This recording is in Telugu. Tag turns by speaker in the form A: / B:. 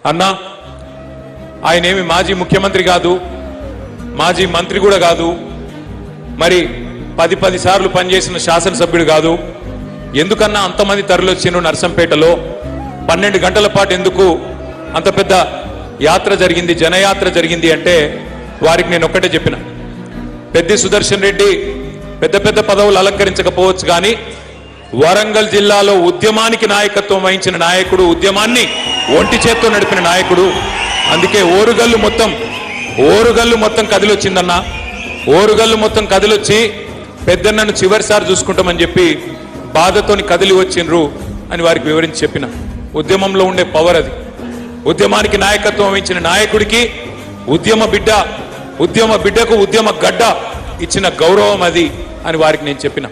A: అన్నా ఆయనేమి మాజీ ముఖ్యమంత్రి కాదు, మాజీ మంత్రి కూడా కాదు, మరి 10 సార్లు పనిచేసిన శాసనసభ్యుడు కాదు. ఎందుకన్నా అంతమంది తరలివచ్చిండ్రు నర్సంపేటలో? 12 గంటల పాటు ఎందుకు అంత పెద్ద యాత్ర జరిగింది, జనయాత్ర జరిగింది అంటే వారికి నేను ఒక్కటే చెప్పిన, పెద్ది సుదర్శన్ రెడ్డి పెద్ద పదవులు అలంకరించకపోవచ్చు కానీ వరంగల్ జిల్లాలో ఉద్యమానికి నాయకత్వం వహించిన నాయకుడు, ఉద్యమాన్ని ఒంటి చేత్తో నడిపిన నాయకుడు. అందుకే ఓరుగల్లు మొత్తం కదిలొచ్చిందన్న. ఓరుగల్లు మొత్తం కదిలొచ్చి పెద్దన్నను చివరిసారి చూసుకుంటామని చెప్పి బాధతోని కదిలి వచ్చిండ్రు అని వారికి వివరించి చెప్పిన. ఉద్యమంలో ఉండే పవర్ అది. ఉద్యమానికి నాయకత్వం వహించిన నాయకుడికి ఉద్యమ బిడ్డకు ఉద్యమ గడ్డ ఇచ్చిన గౌరవం అది అని వారికి నేను చెప్పిన.